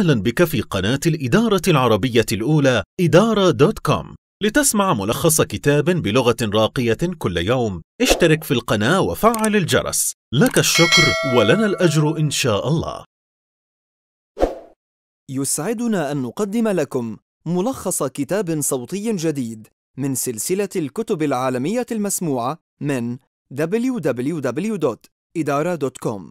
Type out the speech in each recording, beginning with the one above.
أهلا بك في قناة الإدارة العربية الأولى إدارة دوت كوم. لتسمع ملخص كتاب بلغة راقية كل يوم، اشترك في القناة وفعل الجرس. لك الشكر ولنا الأجر إن شاء الله. يسعدنا أن نقدم لكم ملخص كتاب صوتي جديد من سلسلة الكتب العالمية المسموعة من www.idara.com.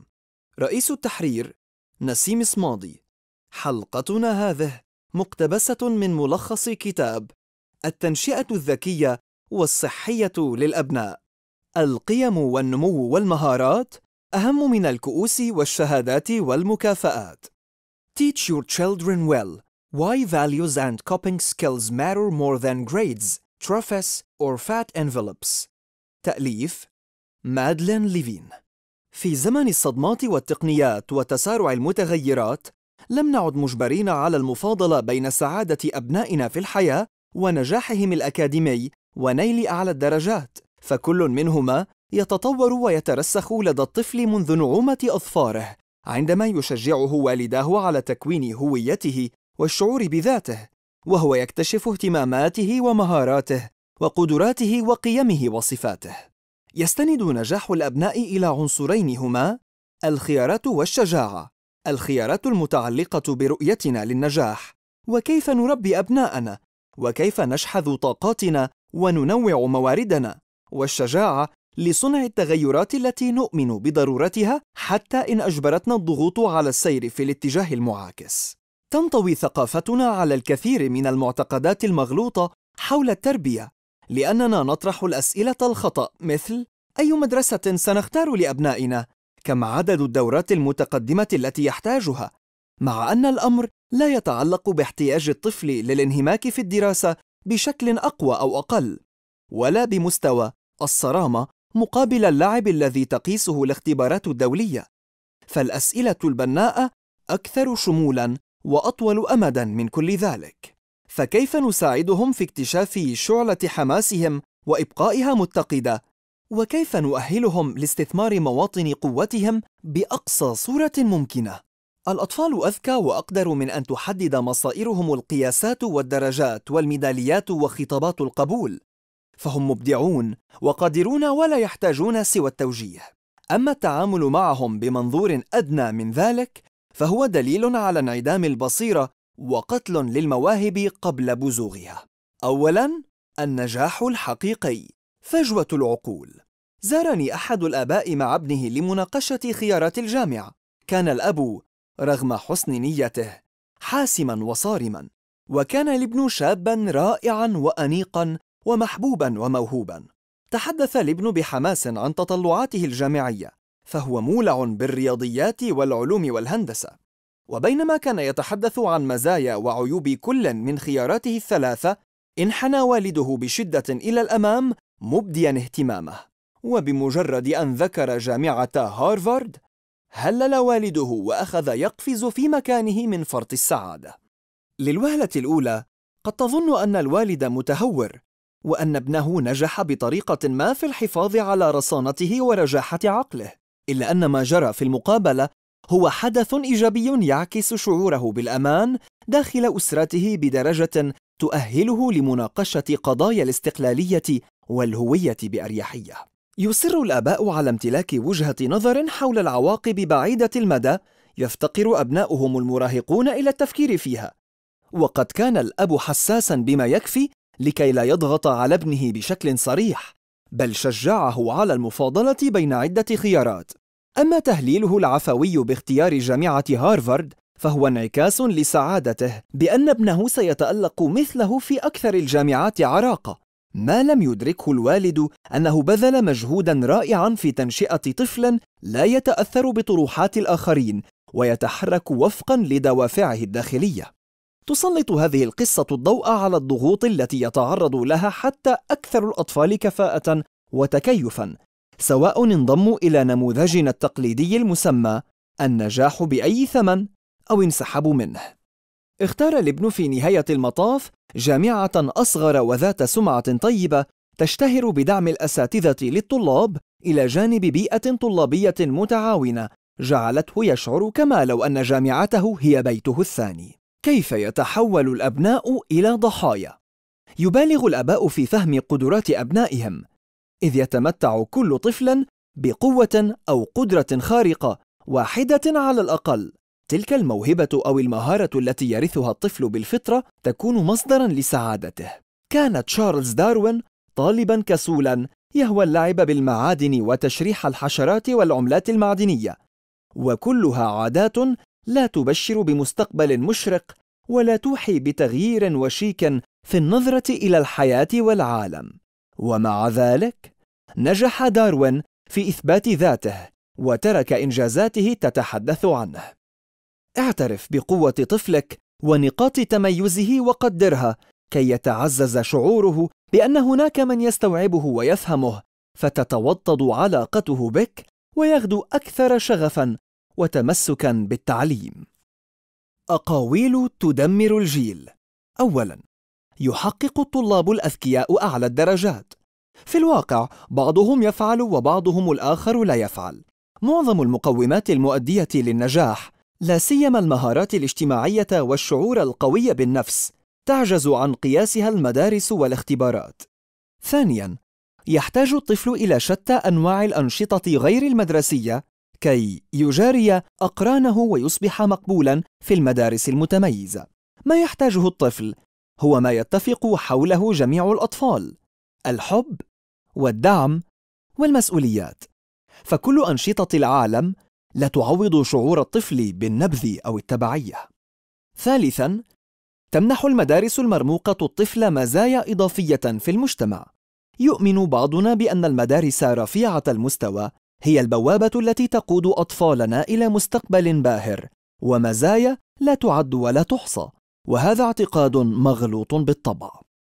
رئيس التحرير نسيم صمادي. حلقتنا هذه مقتبسة من ملخص كتاب التنشئة الذكية والصحية للأبناء. القيم والنمو والمهارات أهم من الكؤوس والشهادات والمكافآت. Teach your children well. Why values and coping skills matter more than grades, trophies, or fat envelopes. تأليف مادلين ليفين. في زمن الصدمات والتقنيات وتسارع المتغيرات، لم نعد مجبرين على المفاضلة بين سعادة أبنائنا في الحياة ونجاحهم الأكاديمي ونيل أعلى الدرجات، فكل منهما يتطور ويترسخ لدى الطفل منذ نعومة أظفاره، عندما يشجعه والداه على تكوين هويته والشعور بذاته، وهو يكتشف اهتماماته ومهاراته وقدراته وقيمه وصفاته. يستند نجاح الأبناء إلى عنصرين هما الخيارات والشجاعة. الخيارات المتعلقة برؤيتنا للنجاح وكيف نربي أبناءنا وكيف نشحذ طاقاتنا وننوع مواردنا، والشجاعة لصنع التغيرات التي نؤمن بضرورتها حتى إن أجبرتنا الضغوط على السير في الاتجاه المعاكس. تنطوي ثقافتنا على الكثير من المعتقدات المغلوطة حول التربية، لأننا نطرح الأسئلة الخطأ مثل: أي مدرسة سنختار لأبنائنا؟ كم عدد الدورات المتقدمة التي يحتاجها؟ مع أن الأمر لا يتعلق باحتياج الطفل للانهماك في الدراسة بشكل أقوى أو أقل، ولا بمستوى الصرامة مقابل اللعب الذي تقيسه الاختبارات الدولية، فالأسئلة البناءة أكثر شمولاً وأطول أمداً من كل ذلك. فكيف نساعدهم في اكتشاف شعلة حماسهم وإبقائها متقدة؟ وكيف نؤهلهم لاستثمار مواطن قوتهم بأقصى صورة ممكنة؟ الأطفال أذكى وأقدر من أن تحدد مصائرهم القياسات والدرجات والميداليات وخطابات القبول، فهم مبدعون وقادرون ولا يحتاجون سوى التوجيه. أما التعامل معهم بمنظور أدنى من ذلك فهو دليل على انعدام البصيرة وقتل للمواهب قبل بزوغها. أولاً، النجاح الحقيقي، فجوة العقول. زارني أحد الآباء مع ابنه لمناقشة خيارات الجامعة. كان الأب رغم حسن نيته حاسماً وصارماً، وكان الابن شاباً رائعاً وأنيقاً ومحبوباً وموهوباً. تحدث الابن بحماس عن تطلعاته الجامعية، فهو مولع بالرياضيات والعلوم والهندسة. وبينما كان يتحدث عن مزايا وعيوب كل من خياراته الثلاثة، انحنى والده بشدة إلى الأمام مبدياً اهتمامه، وبمجرد أن ذكر جامعة هارفارد هلل والده وأخذ يقفز في مكانه من فرط السعادة. للوهلة الأولى قد تظن أن الوالد متهور وأن ابنه نجح بطريقة ما في الحفاظ على رصانته ورجاحة عقله، إلا أن ما جرى في المقابلة هو حدث إيجابي يعكس شعوره بالأمان داخل أسرته بدرجة تؤهله لمناقشة قضايا الاستقلالية والهوية بأريحية. يصر الآباء على امتلاك وجهة نظر حول العواقب بعيدة المدى يفتقر أبناؤهم المراهقون إلى التفكير فيها، وقد كان الأب حساساً بما يكفي لكي لا يضغط على ابنه بشكل صريح، بل شجعه على المفاضلة بين عدة خيارات. أما تهليله العفوي باختيار جامعة هارفارد فهو انعكاس لسعادته بأن ابنه سيتألق مثله في أكثر الجامعات عراقة. ما لم يدركه الوالد أنه بذل مجهوداً رائعاً في تنشئة طفل لا يتأثر بطروحات الآخرين ويتحرك وفقاً لدوافعه الداخلية. تسلط هذه القصة الضوء على الضغوط التي يتعرض لها حتى أكثر الأطفال كفاءة وتكيفاً، سواء انضموا إلى نموذجنا التقليدي المسمى النجاح بأي ثمن أو انسحبوا منه. اختار الابن في نهاية المطاف جامعة أصغر وذات سمعة طيبة تشتهر بدعم الأساتذة للطلاب إلى جانب بيئة طلابية متعاونة جعلته يشعر كما لو أن جامعته هي بيته الثاني. كيف يتحول الأبناء إلى ضحايا؟ يبالغ الآباء في فهم قدرات أبنائهم، إذ يتمتع كل طفل بقوة أو قدرة خارقة واحدة على الأقل. تلك الموهبة أو المهارة التي يرثها الطفل بالفطرة تكون مصدراً لسعادته. كان تشارلز داروين طالباً كسولاً يهوى اللعب بالمعادن وتشريح الحشرات والعملات المعدنية، وكلها عادات لا تبشر بمستقبل مشرق ولا توحي بتغيير وشيك في النظرة إلى الحياة والعالم. ومع ذلك نجح داروين في إثبات ذاته وترك إنجازاته تتحدث عنه. اعترف بقوة طفلك ونقاط تميزه وقدرها كي يتعزز شعوره بأن هناك من يستوعبه ويفهمه، فتتوطد علاقته بك ويغدو أكثر شغفاً وتمسكاً بالتعليم. أقاويل تدمر الجيل. أولاً، يحقق الطلاب الأذكياء أعلى الدرجات. في الواقع بعضهم يفعل وبعضهم الآخر لا يفعل. معظم المقومات المؤدية للنجاح، لا سيما المهارات الاجتماعية والشعور القوي بالنفس، تعجز عن قياسها المدارس والاختبارات. ثانياً، يحتاج الطفل إلى شتى أنواع الأنشطة غير المدرسية كي يجاري أقرانه ويصبح مقبولاً في المدارس المتميزة. ما يحتاجه الطفل هو ما يتفق حوله جميع الأطفال: الحب والدعم والمسؤوليات. فكل أنشطة العالم لا تعوض شعور الطفل بالنبذ أو التبعية. ثالثاً، تمنح المدارس المرموقة الطفل مزايا إضافية في المجتمع. يؤمن بعضنا بأن المدارس رفيعة المستوى هي البوابة التي تقود أطفالنا إلى مستقبل باهر ومزايا لا تعد ولا تحصى، وهذا اعتقاد مغلوط بالطبع.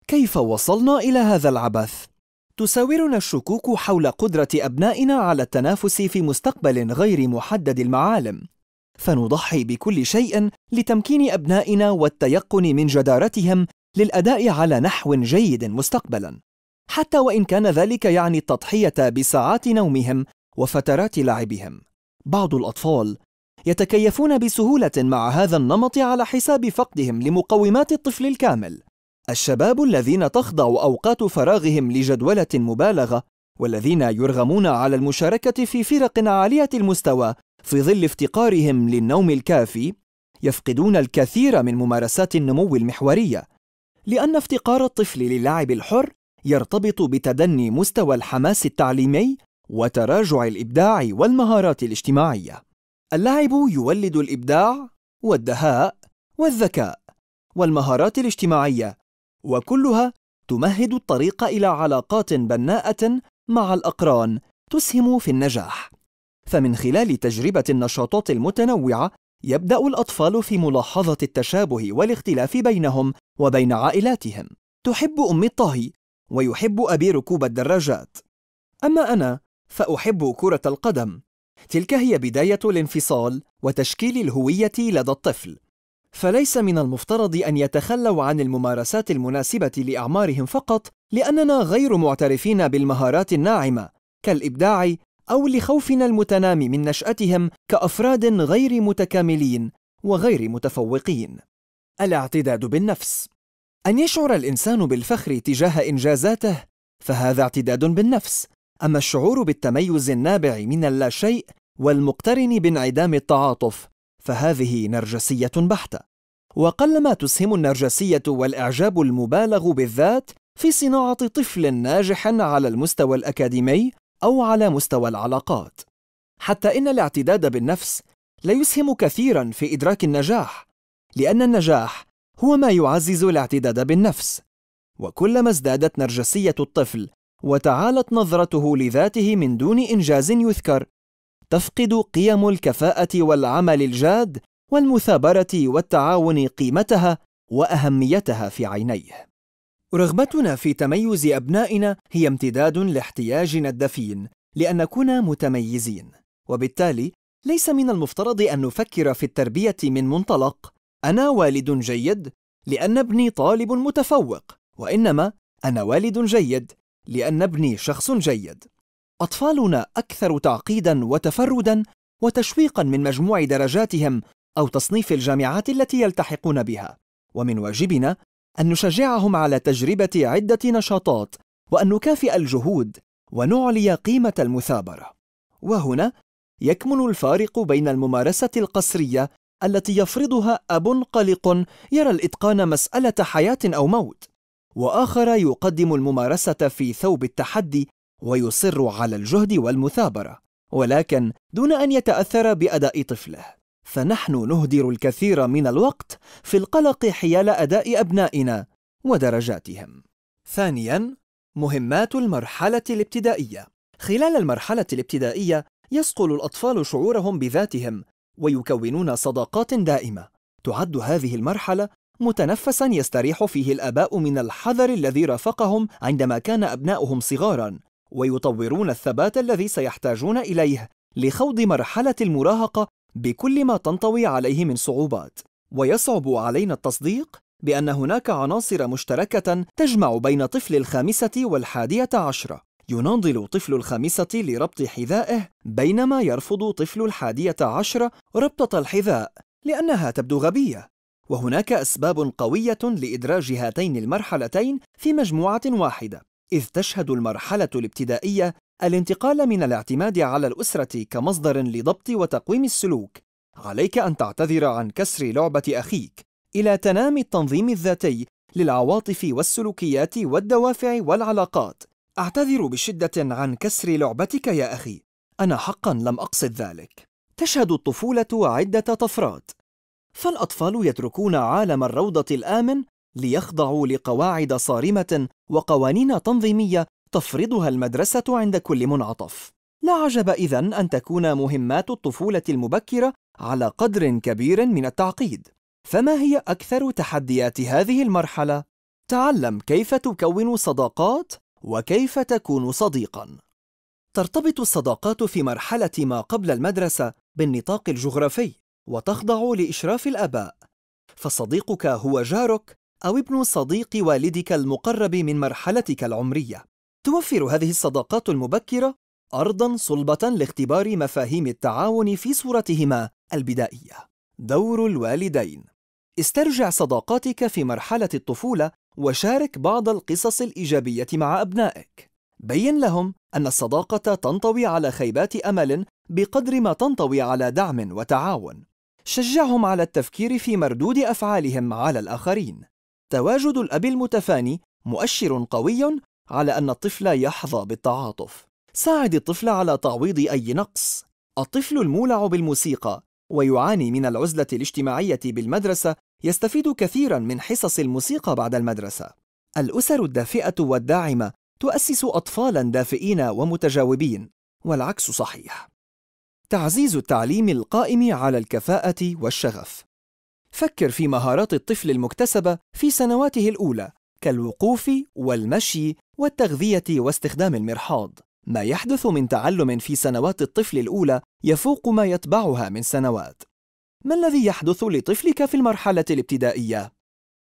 كيف وصلنا إلى هذا العبث؟ تساورنا الشكوك حول قدرة أبنائنا على التنافس في مستقبل غير محدد المعالم، فنضحي بكل شيء لتمكين أبنائنا والتيقن من جدارتهم للأداء على نحو جيد مستقبلاً، حتى وإن كان ذلك يعني التضحية بساعات نومهم وفترات لعبهم. بعض الأطفال يتكيفون بسهولة مع هذا النمط على حساب فقدهم لمقومات الطفل الكامل. الشباب الذين تخضع أوقات فراغهم لجدولة مبالغة، والذين يرغمون على المشاركة في فرق عالية المستوى في ظل افتقارهم للنوم الكافي، يفقدون الكثير من ممارسات النمو المحورية، لأن افتقار الطفل للعب الحر يرتبط بتدني مستوى الحماس التعليمي وتراجع الإبداع والمهارات الاجتماعية. اللعب يولد الإبداع والدهاء والذكاء والمهارات الاجتماعية، وكلها تمهد الطريق إلى علاقات بناءة مع الأقران تسهم في النجاح. فمن خلال تجربة النشاطات المتنوعة يبدأ الأطفال في ملاحظة التشابه والاختلاف بينهم وبين عائلاتهم. تحب أمي الطهي ويحب أبي ركوب الدراجات، أما أنا فأحب كرة القدم. تلك هي بداية الانفصال وتشكيل الهوية لدى الطفل. فليس من المفترض أن يتخلوا عن الممارسات المناسبة لأعمارهم فقط لأننا غير معترفين بالمهارات الناعمة كالإبداع، أو لخوفنا المتنامي من نشأتهم كأفراد غير متكاملين وغير متفوقين. الاعتداد بالنفس. أن يشعر الإنسان بالفخر تجاه إنجازاته فهذا اعتداد بالنفس، أما الشعور بالتميز النابع من اللاشيء والمقترن بانعدام التعاطف فهذه نرجسية بحتة. وقلما تسهم النرجسية والإعجاب المبالغ بالذات في صناعة طفل ناجح على المستوى الأكاديمي أو على مستوى العلاقات، حتى إن الاعتداد بالنفس لا يسهم كثيراً في إدراك النجاح، لأن النجاح هو ما يعزز الاعتداد بالنفس. وكلما ازدادت نرجسية الطفل وتعالت نظرته لذاته من دون إنجاز يذكر، تفقد قيم الكفاءة والعمل الجاد والمثابرة والتعاون قيمتها وأهميتها في عينيه. رغبتنا في تميز أبنائنا هي امتداد لاحتياجنا الدفين لأن نكون متميزين، وبالتالي ليس من المفترض أن نفكر في التربية من منطلق أنا والد جيد لأن ابني طالب متفوق، وإنما أنا والد جيد لأن ابني شخص جيد. أطفالنا أكثر تعقيداً وتفرداً وتشويقاً من مجموع درجاتهم أو تصنيف الجامعات التي يلتحقون بها. ومن واجبنا أن نشجعهم على تجربة عدة نشاطات وأن نكافئ الجهود ونعلي قيمة المثابرة. وهنا يكمن الفارق بين الممارسة القسرية التي يفرضها أب قلق يرى الإتقان مسألة حياة أو موت، وآخر يقدم الممارسة في ثوب التحدي ويصر على الجهد والمثابرة، ولكن دون أن يتأثر بأداء طفله. فنحن نهدر الكثير من الوقت في القلق حيال أداء أبنائنا ودرجاتهم. ثانياً، مهمات المرحلة الابتدائية. خلال المرحلة الابتدائية يصقل الأطفال شعورهم بذاتهم ويكونون صداقات دائمة. تعد هذه المرحلة متنفساً يستريح فيه الآباء من الحذر الذي رافقهم عندما كان أبناؤهم صغاراً، ويطورون الثبات الذي سيحتاجون إليه لخوض مرحلة المراهقة بكل ما تنطوي عليه من صعوبات. ويصعب علينا التصديق بأن هناك عناصر مشتركة تجمع بين طفل الخامسة والحادية عشرة. يناضل طفل الخامسة لربط حذائه بينما يرفض طفل الحادية عشرة ربطة الحذاء لأنها تبدو غبية. وهناك أسباب قوية لإدراج هاتين المرحلتين في مجموعة واحدة، إذ تشهد المرحلة الابتدائية الانتقال من الاعتماد على الأسرة كمصدر لضبط وتقويم السلوك. عليك أن تعتذر عن كسر لعبة أخيك إلى تنامي التنظيم الذاتي للعواطف والسلوكيات والدوافع والعلاقات. أعتذر بشدة عن كسر لعبتك يا أخي، أنا حقاً لم أقصد ذلك. تشهد الطفولة عدة طفرات، فالأطفال يتركون عالم الروضة الآمن ليخضعوا لقواعد صارمة وقوانين تنظيمية تفرضها المدرسة عند كل منعطف. لا عجب إذن أن تكون مهمات الطفولة المبكرة على قدر كبير من التعقيد. فما هي أكثر تحديات هذه المرحلة؟ تعلم كيف تكون صداقات وكيف تكون صديقاً. ترتبط الصداقات في مرحلة ما قبل المدرسة بالنطاق الجغرافي وتخضع لإشراف الآباء، فصديقك هو جارك أو ابن صديق والدك المقرب من مرحلتك العمرية. توفر هذه الصداقات المبكرة أرضاً صلبة لاختبار مفاهيم التعاون في صورتهما البدائية. دور الوالدين. استرجع صداقاتك في مرحلة الطفولة وشارك بعض القصص الإيجابية مع أبنائك. بين لهم أن الصداقة تنطوي على خيبات أمل بقدر ما تنطوي على دعم وتعاون. شجعهم على التفكير في مردود أفعالهم على الآخرين. تواجد الأب المتفاني مؤشر قوي على أن الطفل يحظى بالتعاطف. ساعد الطفل على تعويض أي نقص. الطفل المولع بالموسيقى ويعاني من العزلة الاجتماعية بالمدرسة يستفيد كثيراً من حصص الموسيقى بعد المدرسة. الأسر الدافئة والداعمة تؤسس أطفالاً دافئين ومتجاوبين، والعكس صحيح. تعزيز التعليم القائم على الكفاءة والشغف. فكر في مهارات الطفل المكتسبة في سنواته الأولى كالوقوف والمشي والتغذية واستخدام المرحاض. ما يحدث من تعلم في سنوات الطفل الأولى يفوق ما يتبعها من سنوات. ما الذي يحدث لطفلك في المرحلة الابتدائية؟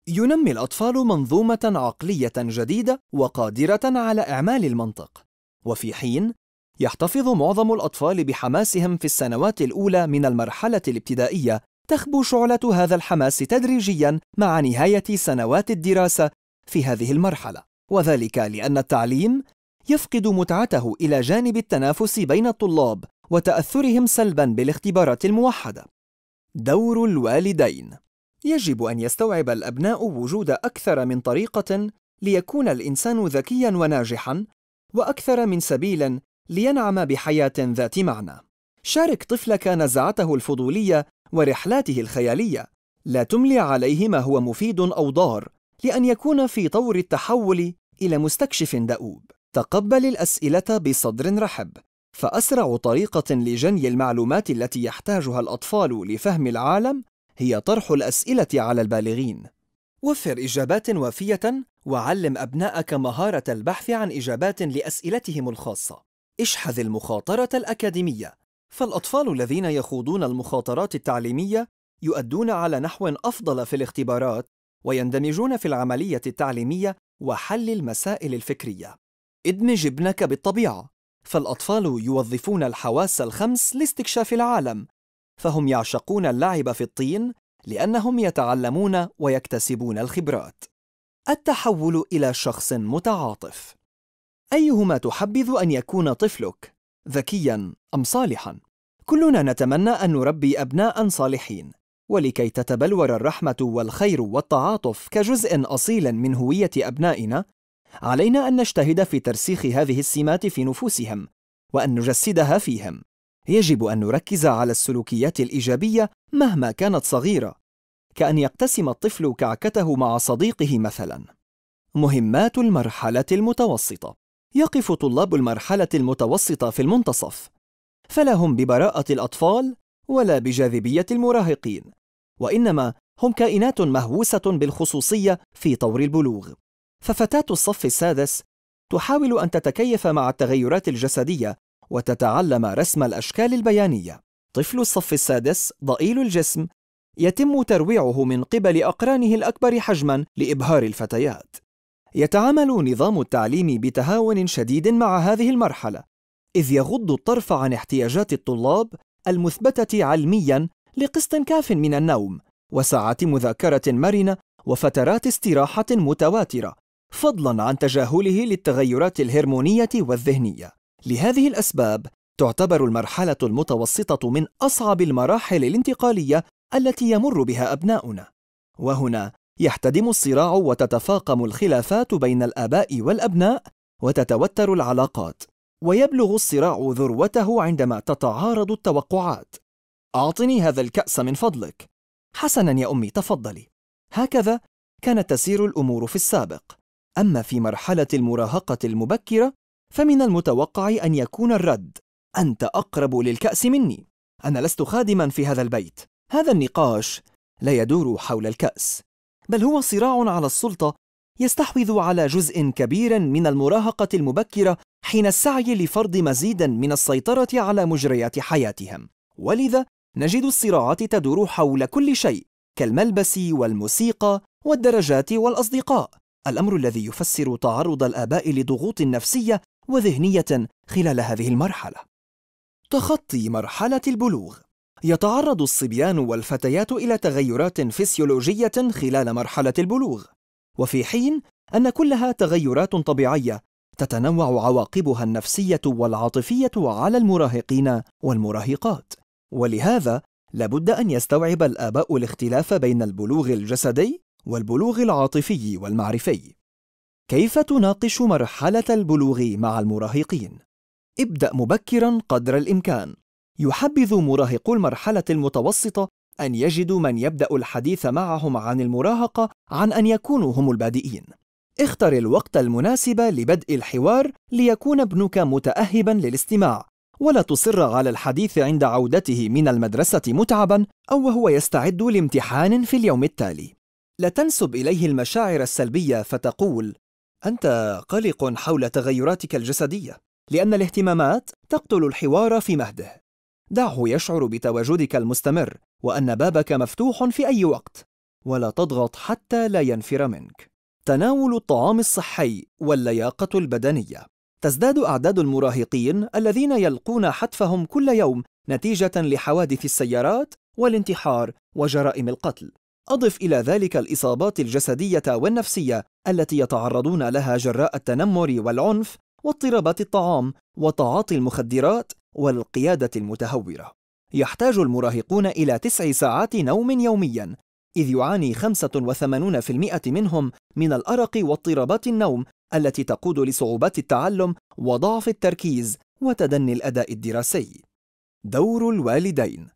ينمي الأطفال منظومة عقلية جديدة وقادرة على إعمال المنطق، وفي حين يحتفظ معظم الأطفال بحماسهم في السنوات الأولى من المرحلة الابتدائية، تخبو شعلة هذا الحماس تدريجياً مع نهاية سنوات الدراسة في هذه المرحلة، وذلك لأن التعليم يفقد متعته إلى جانب التنافس بين الطلاب وتأثرهم سلباً بالاختبارات الموحدة. دور الوالدين. يجب أن يستوعب الأبناء وجود أكثر من طريقة ليكون الإنسان ذكياً وناجحاً، وأكثر من سبيل لينعم بحياة ذات معنى. شارك طفلك نزعته الفضولية ورحلاته الخيالية. لا تملي عليه ما هو مفيد أو ضار لأن يكون في طور التحول إلى مستكشف دؤوب. تقبل الأسئلة بصدر رحب، فأسرع طريقة لجني المعلومات التي يحتاجها الأطفال لفهم العالم هي طرح الأسئلة على البالغين. وفر إجابات وافية وعلم أبنائك مهارة البحث عن إجابات لأسئلتهم الخاصة. اشحذ المخاطرة الأكاديمية، فالأطفال الذين يخوضون المخاطرات التعليمية يؤدون على نحو أفضل في الاختبارات ويندمجون في العملية التعليمية وحل المسائل الفكرية. ادمج ابنك بالطبيعة، فالأطفال يوظفون الحواس الخمس لاستكشاف العالم، فهم يعشقون اللعب في الطين لأنهم يتعلمون ويكتسبون الخبرات. التحول إلى شخص متعاطف. أيهما تحبذ أن يكون طفلك؟ ذكياً أم صالحاً؟ كلنا نتمنى أن نربي أبناء صالحين، ولكي تتبلور الرحمة والخير والتعاطف كجزء أصيل من هوية أبنائنا، علينا أن نجتهد في ترسيخ هذه السمات في نفوسهم وأن نجسدها فيهم. يجب أن نركز على السلوكيات الإيجابية مهما كانت صغيرة، كأن يقتسم الطفل كعكته مع صديقه مثلاً. مهمات المرحلة المتوسطة. يقف طلاب المرحلة المتوسطة في المنتصف، فلا هم ببراءة الأطفال ولا بجاذبية المراهقين، وإنما هم كائنات مهووسة بالخصوصية في طور البلوغ. ففتاة الصف السادس تحاول أن تتكيف مع التغيرات الجسدية وتتعلم رسم الأشكال البيانية. طفل الصف السادس ضئيل الجسم يتم ترويعه من قبل أقرانه الأكبر حجماً لإبهار الفتيات. يتعامل نظام التعليم بتهاون شديد مع هذه المرحلة، إذ يغض الطرف عن احتياجات الطلاب المثبتة علمياً لقسط كاف من النوم وساعات مذاكرة مرنة وفترات استراحة متواترة، فضلاً عن تجاهله للتغيرات الهرمونية والذهنية. لهذه الأسباب تعتبر المرحلة المتوسطة من أصعب المراحل الانتقالية التي يمر بها أبناؤنا، وهنا يحتدم الصراع وتتفاقم الخلافات بين الآباء والأبناء وتتوتر العلاقات، ويبلغ الصراع ذروته عندما تتعارض التوقعات. أعطني هذا الكأس من فضلك. حسناً يا أمي، تفضلي. هكذا كانت تسير الأمور في السابق. أما في مرحلة المراهقة المبكرة فمن المتوقع أن يكون الرد: أنت أقرب للكأس مني، أنا لست خادماً في هذا البيت. هذا النقاش لا يدور حول الكأس، بل هو صراع على السلطة يستحوذ على جزء كبير من المراهقة المبكرة حين السعي لفرض مزيد من السيطرة على مجريات حياتهم. ولذا نجد الصراعات تدور حول كل شيء كالملبس والموسيقى والدرجات والأصدقاء، الأمر الذي يفسر تعرض الآباء لضغوط نفسية وذهنية خلال هذه المرحلة. تخطي مرحلة البلوغ. يتعرض الصبيان والفتيات إلى تغيرات فسيولوجية خلال مرحلة البلوغ، وفي حين أن كلها تغيرات طبيعية تتنوع عواقبها النفسية والعاطفية على المراهقين والمراهقات. ولهذا لابد أن يستوعب الآباء الاختلاف بين البلوغ الجسدي والبلوغ العاطفي والمعرفي. كيف تناقش مرحلة البلوغ مع المراهقين؟ ابدأ مبكراً قدر الإمكان. يحبذ مراهقو المرحلة المتوسطة أن يجدوا من يبدأ الحديث معهم عن المراهقة عن أن يكونوا هم البادئين. اختر الوقت المناسب لبدء الحوار ليكون ابنك متأهباً للاستماع، ولا تصر على الحديث عند عودته من المدرسة متعباً أو وهو يستعد لامتحان في اليوم التالي. لا تنسب إليه المشاعر السلبية فتقول: أنت قلق حول تغيراتك الجسدية، لأن الاهتمامات تقتل الحوار في مهده. دعه يشعر بتواجدك المستمر وأن بابك مفتوح في أي وقت، ولا تضغط حتى لا ينفر منك. تناول الطعام الصحي واللياقة البدنية. تزداد أعداد المراهقين الذين يلقون حتفهم كل يوم نتيجة لحوادث السيارات والانتحار وجرائم القتل. أضف إلى ذلك الإصابات الجسدية والنفسية التي يتعرضون لها جراء التنمر والعنف واضطرابات الطعام وتعاطي المخدرات والقيادة المتهورة. يحتاج المراهقون إلى 9 ساعات نوم يومياً، إذ يعاني 85% منهم من الأرق واضطرابات النوم التي تقود لصعوبات التعلم وضعف التركيز وتدني الأداء الدراسي. دور الوالدين.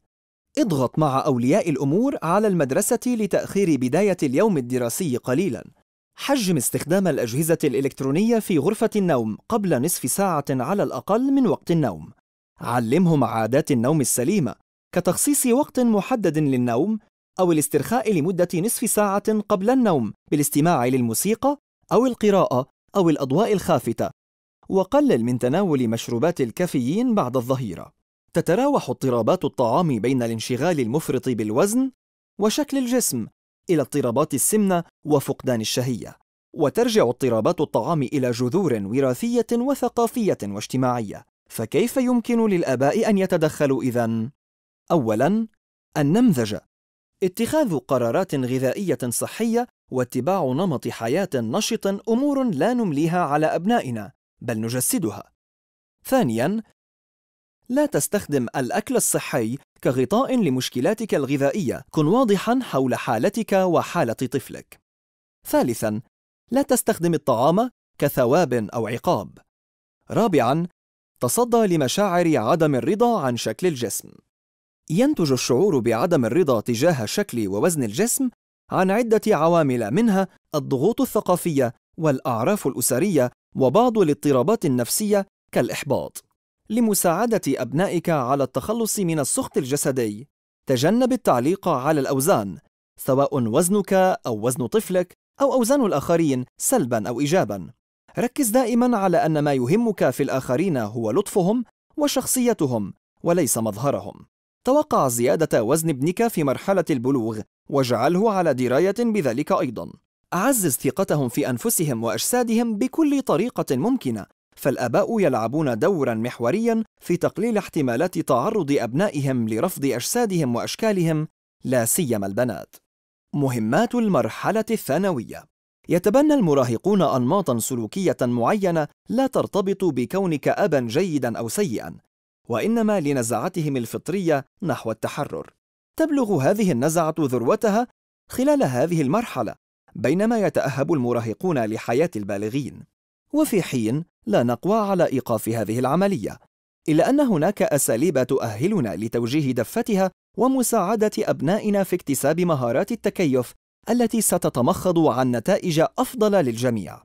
اضغط مع أولياء الأمور على المدرسة لتأخير بداية اليوم الدراسي قليلاً. حجم استخدام الأجهزة الإلكترونية في غرفة النوم قبل نصف ساعة على الأقل من وقت النوم. علمهم عادات النوم السليمة كتخصيص وقت محدد للنوم أو الاسترخاء لمدة نصف ساعة قبل النوم بالاستماع للموسيقى أو القراءة أو الأضواء الخافتة، وقلل من تناول مشروبات الكافيين بعد الظهيرة. تتراوح اضطرابات الطعام بين الانشغال المفرط بالوزن وشكل الجسم إلى اضطرابات السمنة وفقدان الشهية، وترجع اضطرابات الطعام إلى جذور وراثية وثقافية واجتماعية. فكيف يمكن للآباء أن يتدخلوا إذن؟ أولاً، النمذجة، اتخاذ قرارات غذائية صحية واتباع نمط حياة نشط أمور لا نمليها على أبنائنا بل نجسدها. ثانياً، لا تستخدم الأكل الصحي كغطاء لمشكلاتك الغذائية، كن واضحاً حول حالتك وحالة طفلك. ثالثاً، لا تستخدم الطعام كثواب أو عقاب. رابعاً، تصدى لمشاعر عدم الرضا عن شكل الجسم. ينتج الشعور بعدم الرضا تجاه شكل ووزن الجسم عن عدة عوامل، منها الضغوط الثقافية والأعراف الأسرية وبعض الاضطرابات النفسية كالإحباط. لمساعدة أبنائك على التخلص من السخط الجسدي، تجنب التعليق على الأوزان، سواء وزنك أو وزن طفلك أو أوزان الآخرين سلباً أو إيجاباً. ركز دائماً على أن ما يهمك في الآخرين هو لطفهم وشخصيتهم وليس مظهرهم. توقع زيادة وزن ابنك في مرحلة البلوغ واجعله على دراية بذلك أيضاً. أعزز ثقتهم في أنفسهم وأجسادهم بكل طريقة ممكنة، فالآباء يلعبون دوراً محورياً في تقليل احتمالات تعرض أبنائهم لرفض أجسادهم وأشكالهم، لا سيما البنات. مهمات المرحلة الثانوية. يتبنى المراهقون أنماطاً سلوكية معينة لا ترتبط بكونك أباً جيداً أو سيئاً، وإنما لنزعتهم الفطرية نحو التحرر. تبلغ هذه النزعة ذروتها خلال هذه المرحلة، بينما يتأهب المراهقون لحياة البالغين، وفي حين لا نقوى على إيقاف هذه العملية، إلا أن هناك أساليب تؤهلنا لتوجيه دفتها ومساعدة أبنائنا في اكتساب مهارات التكيف التي ستتمخض عن نتائج أفضل للجميع.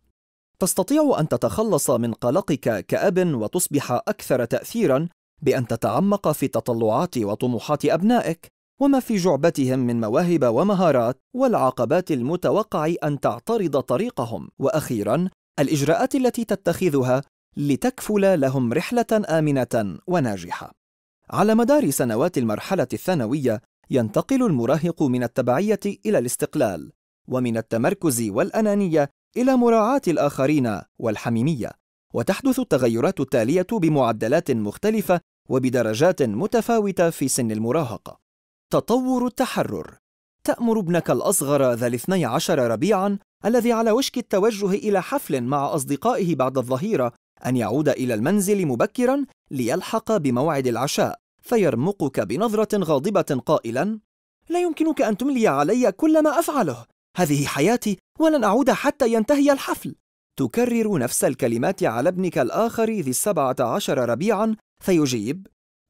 تستطيع أن تتخلص من قلقك كأب وتصبح أكثر تأثيراً بأن تتعمق في تطلعات وطموحات أبنائك وما في جعبتهم من مواهب ومهارات والعقبات المتوقع أن تعترض طريقهم، وأخيراً الإجراءات التي تتخذها لتكفل لهم رحلة آمنة وناجحة. على مدار سنوات المرحلة الثانوية ينتقل المراهق من التبعية إلى الاستقلال، ومن التمركز والأنانية إلى مراعاة الآخرين والحميمية، وتحدث التغيرات التالية بمعدلات مختلفة وبدرجات متفاوتة في سن المراهقة. تطور التحرر. تأمر ابنك الأصغر ذا 12 ربيعاً الذي على وشك التوجه إلى حفل مع أصدقائه بعد الظهيرة أن يعود إلى المنزل مبكراً ليلحق بموعد العشاء، فيرمقك بنظرة غاضبة قائلاً: لا يمكنك أن تملي علي كل ما أفعله، هذه حياتي ولن أعود حتى ينتهي الحفل. تكرر نفس الكلمات على ابنك الآخر ذي 17 ربيعاً فيجيب: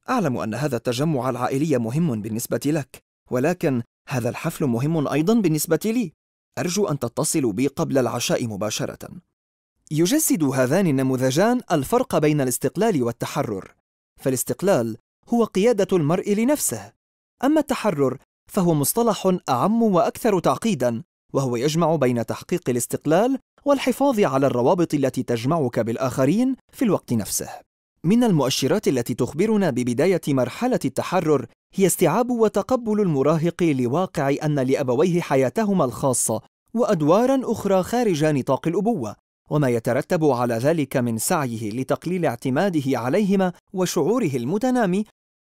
أعلم أن هذا التجمع العائلي مهم بالنسبة لك، ولكن هذا الحفل مهم أيضاً بالنسبة لي، أرجو أن تتصلوا بي قبل العشاء مباشرة. يجسد هذان النموذجان الفرق بين الاستقلال والتحرر، فالاستقلال هو قيادة المرء لنفسه، أما التحرر فهو مصطلح أعم وأكثر تعقيداً، وهو يجمع بين تحقيق الاستقلال والحفاظ على الروابط التي تجمعك بالآخرين في الوقت نفسه. من المؤشرات التي تخبرنا ببداية مرحلة التحرر هي استيعاب وتقبل المراهق لواقع أن لأبويه حياتهما الخاصة وأدواراً أخرى خارج نطاق الأبوة، وما يترتب على ذلك من سعيه لتقليل اعتماده عليهما وشعوره المتنامي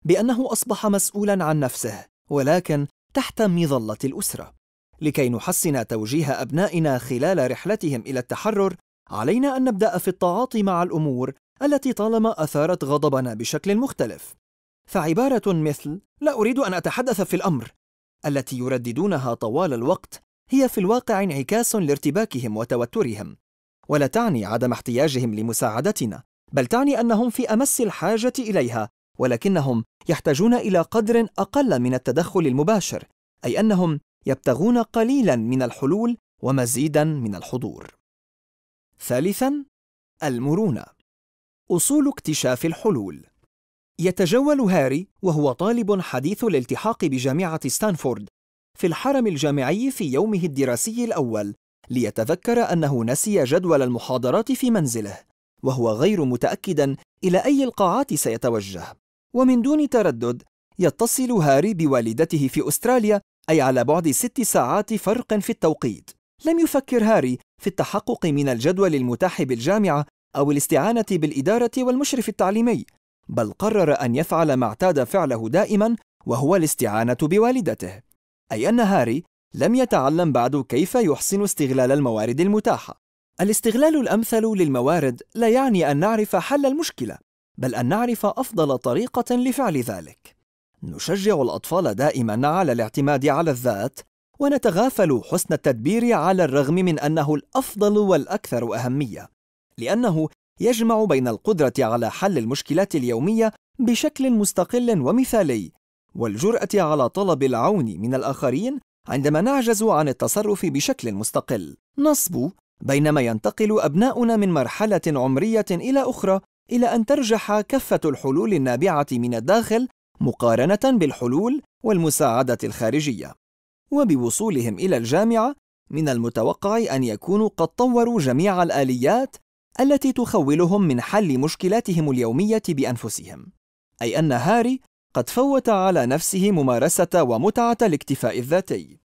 بأنه أصبح مسؤولاً عن نفسه، ولكن تحت مظلة الأسرة. لكي نحسن توجيه أبنائنا خلال رحلتهم إلى التحرر، علينا أن نبدأ في التعاطي مع الأمور التي طالما أثارت غضبنا بشكل مختلف. فعبارة مثل "لا أريد أن أتحدث في الأمر" التي يرددونها طوال الوقت هي في الواقع انعكاس لارتباكهم وتوترهم، ولا تعني عدم احتياجهم لمساعدتنا، بل تعني أنهم في أمس الحاجة إليها، ولكنهم يحتاجون إلى قدر أقل من التدخل المباشر، أي أنهم يبتغون قليلاً من الحلول ومزيداً من الحضور. ثالثاً، المرونة. أصول اكتشاف الحلول. يتجول هاري وهو طالب حديث الالتحاق بجامعة ستانفورد في الحرم الجامعي في يومه الدراسي الأول ليتذكر أنه نسي جدول المحاضرات في منزله، وهو غير متأكد إلى أي القاعات سيتوجه. ومن دون تردد يتصل هاري بوالدته في أستراليا، أي على بعد 6 ساعات فرق في التوقيت. لم يفكر هاري في التحقق من الجدول المتاح بالجامعة أو الاستعانة بالإدارة والمشرف التعليمي، بل قرر أن يفعل ما اعتاد فعله دائما، وهو الاستعانة بوالدته. أي أن هاري لم يتعلم بعد كيف يحسن استغلال الموارد المتاحة. الاستغلال الأمثل للموارد لا يعني أن نعرف حل المشكلة، بل أن نعرف أفضل طريقة لفعل ذلك. نشجع الأطفال دائما على الاعتماد على الذات، ونتغافل حسن التدبير على الرغم من أنه الأفضل والأكثر أهمية، لأنه يجمع بين القدرة على حل المشكلات اليومية بشكل مستقل ومثالي، والجرأة على طلب العون من الآخرين عندما نعجز عن التصرف بشكل مستقل. نصبو بينما ينتقل أبناؤنا من مرحلة عمرية إلى أخرى إلى أن ترجح كفة الحلول النابعة من الداخل مقارنة بالحلول والمساعدة الخارجية. وبوصولهم إلى الجامعة من المتوقع أن يكونوا قد طوروا جميع الآليات التي تخولهم من حل مشكلاتهم اليومية بأنفسهم. أي أن هاري قد فوت على نفسه ممارسة ومتعة الاكتفاء الذاتي.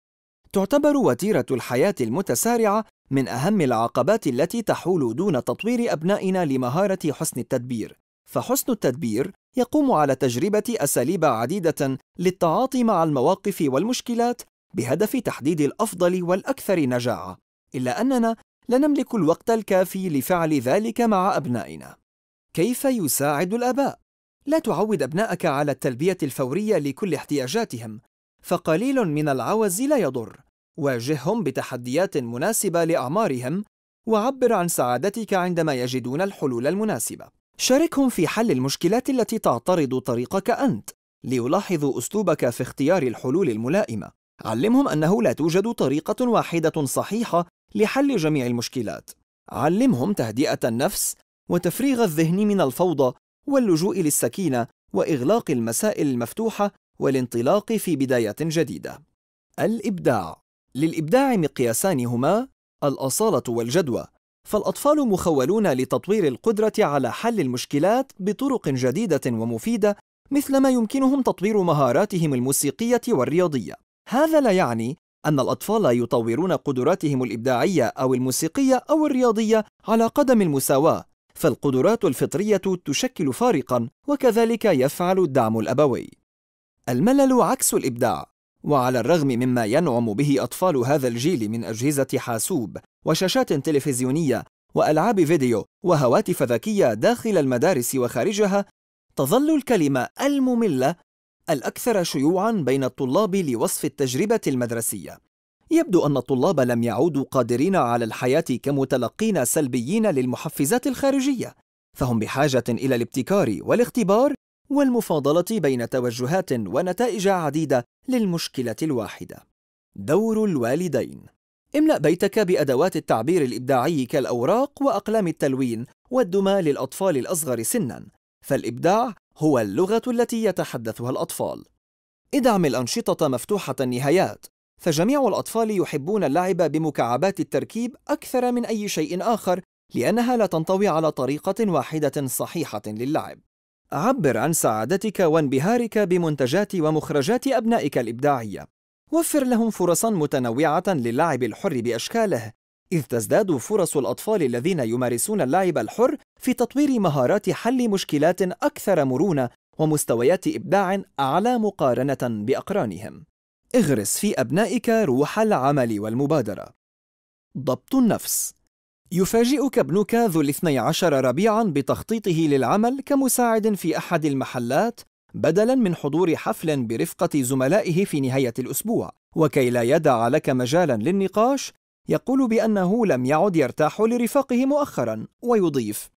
تعتبر وتيرة الحياة المتسارعة من أهم العقبات التي تحول دون تطوير أبنائنا لمهارة حسن التدبير، فحسن التدبير يقوم على تجربة أساليب عديدة للتعاطي مع المواقف والمشكلات بهدف تحديد الأفضل والأكثر نجاعة، إلا أننا لا نملك الوقت الكافي لفعل ذلك مع أبنائنا. كيف يساعد الآباء؟ لا تعود أبنائك على التلبية الفورية لكل احتياجاتهم، فقليل من العوز لا يضر. واجههم بتحديات مناسبة لأعمارهم، وعبر عن سعادتك عندما يجدون الحلول المناسبة. شاركهم في حل المشكلات التي تعترض طريقك أنت، ليلاحظوا أسلوبك في اختيار الحلول الملائمة. علمهم أنه لا توجد طريقة واحدة صحيحة لحل جميع المشكلات. علمهم تهدئة النفس وتفريغ الذهن من الفوضى، واللجوء للسكينة وإغلاق المسائل المفتوحة والانطلاق في بداية جديدة. الإبداع. للإبداع مقياسان هما الأصالة والجدوى، فالأطفال مخولون لتطوير القدرة على حل المشكلات بطرق جديدة ومفيدة، مثلما يمكنهم تطوير مهاراتهم الموسيقية والرياضية. هذا لا يعني أن الأطفال يطورون قدراتهم الإبداعية أو الموسيقية أو الرياضية على قدم المساواة، فالقدرات الفطرية تشكل فارقاً، وكذلك يفعل الدعم الأبوي. الملل عكس الإبداع، وعلى الرغم مما ينعم به أطفال هذا الجيل من أجهزة حاسوب وشاشات تلفزيونية وألعاب فيديو وهواتف ذكية داخل المدارس وخارجها، تظل الكلمة المملة الأكثر شيوعاً بين الطلاب لوصف التجربة المدرسية. يبدو أن الطلاب لم يعودوا قادرين على الحياة كمتلقين سلبيين للمحفزات الخارجية، فهم بحاجة إلى الابتكار والاختبار والمفاضلة بين توجهات ونتائج عديدة للمشكلة الواحدة. دور الوالدين. املأ بيتك بأدوات التعبير الإبداعي كالأوراق وأقلام التلوين والدمى للأطفال الأصغر سناً، فالإبداع هو اللغة التي يتحدثها الأطفال. ادعم الأنشطة مفتوحة النهايات، فجميع الأطفال يحبون اللعب بمكعبات التركيب أكثر من أي شيء آخر، لأنها لا تنطوي على طريقة واحدة صحيحة للعب. عبر عن سعادتك وانبهارك بمنتجات ومخرجات أبنائك الإبداعية. وفر لهم فرصاً متنوعة للعب الحر بأشكاله، إذ تزداد فرص الأطفال الذين يمارسون اللعب الحر في تطوير مهارات حل مشكلات أكثر مرونة ومستويات إبداع أعلى مقارنة بأقرانهم. اغرس في أبنائك روح العمل والمبادرة. ضبط النفس. يفاجئك ابنك ذو 12 ربيعاً بتخطيطه للعمل كمساعد في أحد المحلات بدلاً من حضور حفل برفقة زملائه في نهاية الأسبوع، وكي لا يدع لك مجالاً للنقاش يقول بأنه لم يعد يرتاح لرفاقه مؤخراً، ويضيف: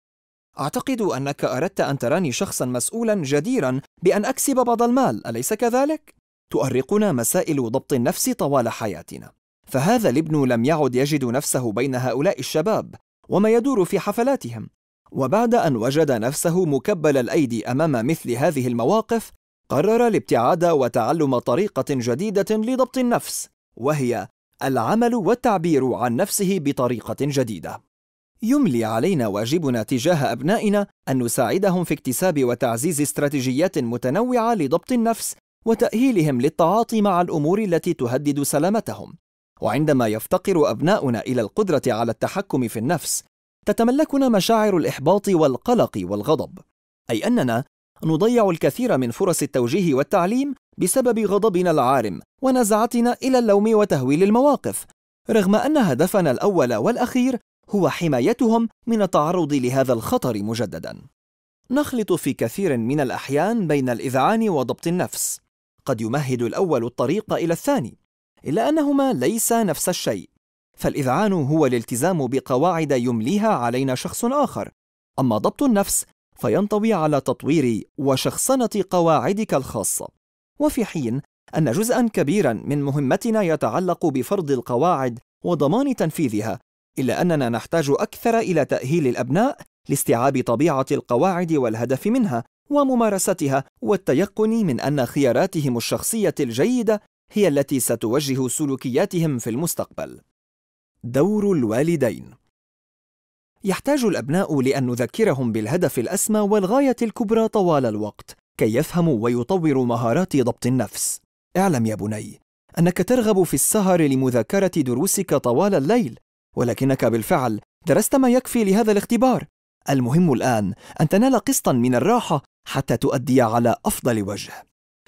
أعتقد أنك أردت أن تراني شخصاً مسؤولاً جديراً بأن أكسب بعض المال، أليس كذلك؟ تؤرقنا مسائل ضبط النفس طوال حياتنا، فهذا الابن لم يعد يجد نفسه بين هؤلاء الشباب وما يدور في حفلاتهم، وبعد أن وجد نفسه مكبل الأيدي أمام مثل هذه المواقف، قرر الابتعاد وتعلم طريقة جديدة لضبط النفس، وهي العمل والتعبير عن نفسه بطريقة جديدة. يملي علينا واجبنا تجاه أبنائنا أن نساعدهم في اكتساب وتعزيز استراتيجيات متنوعة لضبط النفس وتأهيلهم للتعاطي مع الأمور التي تهدد سلامتهم. وعندما يفتقر أبناؤنا إلى القدرة على التحكم في النفس، تتملكنا مشاعر الإحباط والقلق والغضب، أي أننا نضيع الكثير من فرص التوجيه والتعليم بسبب غضبنا العارم ونزعتنا إلى اللوم وتهويل المواقف، رغم أن هدفنا الأول والأخير هو حمايتهم من التعرض لهذا الخطر مجددا. نخلط في كثير من الأحيان بين الإذعان وضبط النفس، قد يمهد الأول الطريق إلى الثاني، إلا أنهما ليسا نفس الشيء، فالإذعان هو الالتزام بقواعد يمليها علينا شخص آخر، أما ضبط النفس فينطوي على تطوير وشخصنة قواعدك الخاصة. وفي حين أن جزءاً كبيراً من مهمتنا يتعلق بفرض القواعد وضمان تنفيذها، إلا أننا نحتاج أكثر إلى تأهيل الأبناء لاستيعاب طبيعة القواعد والهدف منها وممارستها، والتيقن من أن خياراتهم الشخصية الجيدة هي التي ستوجه سلوكياتهم في المستقبل. دور الوالدين. يحتاج الأبناء لأن نذكرهم بالهدف الأسمى والغاية الكبرى طوال الوقت كي يفهموا ويطوروا مهارات ضبط النفس. اعلم يا بني أنك ترغب في السهر لمذاكرة دروسك طوال الليل، ولكنك بالفعل درست ما يكفي لهذا الاختبار. المهم الآن أن تنال قسطاً من الراحة حتى تؤدي على أفضل وجه.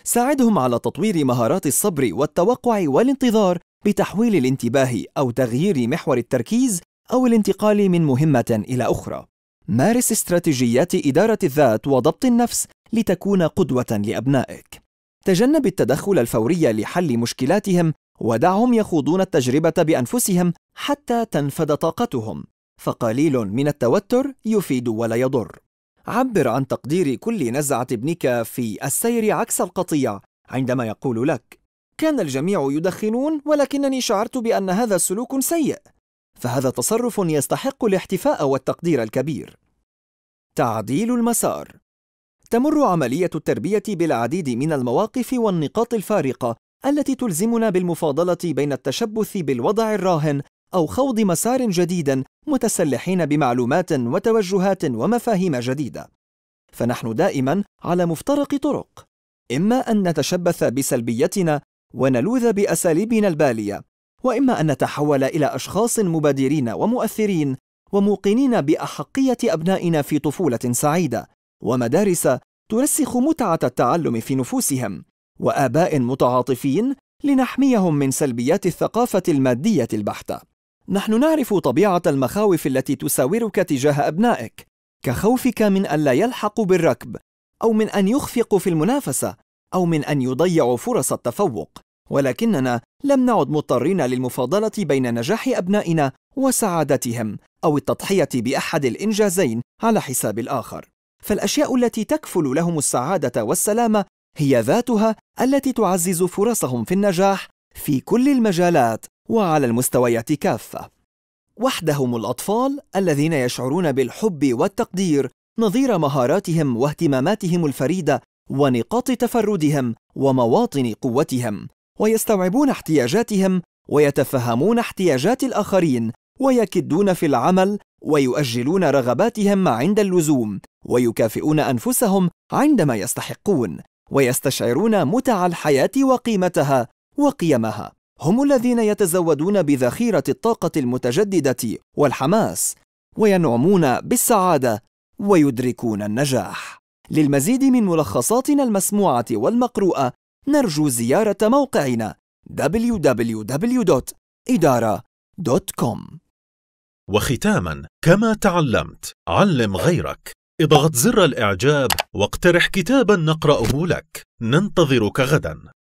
ساعدهم على تطوير مهارات الصبر والتوقع والانتظار بتحويل الانتباه أو تغيير محور التركيز أو الانتقال من مهمة إلى أخرى. مارس استراتيجيات إدارة الذات وضبط النفس لتكون قدوة لأبنائك. تجنب التدخل الفوري لحل مشكلاتهم، ودعهم يخوضون التجربة بأنفسهم حتى تنفد طاقتهم، فقليل من التوتر يفيد ولا يضر. عبر عن تقدير كل نزعة ابنك في السير عكس القطيع عندما يقول لك: كان الجميع يدخنون ولكنني شعرت بأن هذا سلوك سيء، فهذا تصرف يستحق الاحتفاء والتقدير الكبير. تعديل المسار. تمر عملية التربية بالعديد من المواقف والنقاط الفارقة التي تلزمنا بالمفاضلة بين التشبث بالوضع الراهن أو خوض مسار جديد متسلحين بمعلومات وتوجهات ومفاهيم جديدة. فنحن دائما على مفترق طرق، إما أن نتشبث بسلبيتنا ونلوذ بأساليبنا البالية، وإما أن نتحول إلى أشخاص مبادرين ومؤثرين وموقنين بأحقية أبنائنا في طفولة سعيدة، ومدارس ترسخ متعة التعلم في نفوسهم، وآباء متعاطفين لنحميهم من سلبيات الثقافة المادية البحتة. نحن نعرف طبيعة المخاوف التي تساورك تجاه أبنائك، كخوفك من أن لا يلحقوا بالركب، أو من أن يخفقوا في المنافسة، أو من أن يضيعوا فرص التفوق، ولكننا لم نعد مضطرين للمفاضلة بين نجاح أبنائنا وسعادتهم أو التضحية بأحد الإنجازين على حساب الآخر. فالأشياء التي تكفل لهم السعادة والسلامة هي ذاتها التي تعزز فرصهم في النجاح في كل المجالات وعلى المستويات كافة. وحدهم الأطفال الذين يشعرون بالحب والتقدير نظير مهاراتهم واهتماماتهم الفريدة ونقاط تفردهم ومواطن قوتهم، ويستوعبون احتياجاتهم ويتفهمون احتياجات الآخرين، ويكدون في العمل ويؤجلون رغباتهم عند اللزوم، ويكافئون أنفسهم عندما يستحقون، ويستشعرون متع الحياة وقيمتها وقيمها. هم الذين يتزودون بذخيرة الطاقة المتجددة والحماس، وينعمون بالسعادة ويدركون النجاح. للمزيد من ملخصاتنا المسموعة والمقروءة نرجو زيارة موقعنا www.idara.com. وختاماً، كما تعلمت، علم غيرك. اضغط زر الإعجاب واقترح كتاباً نقرأه لك. ننتظرك غداً.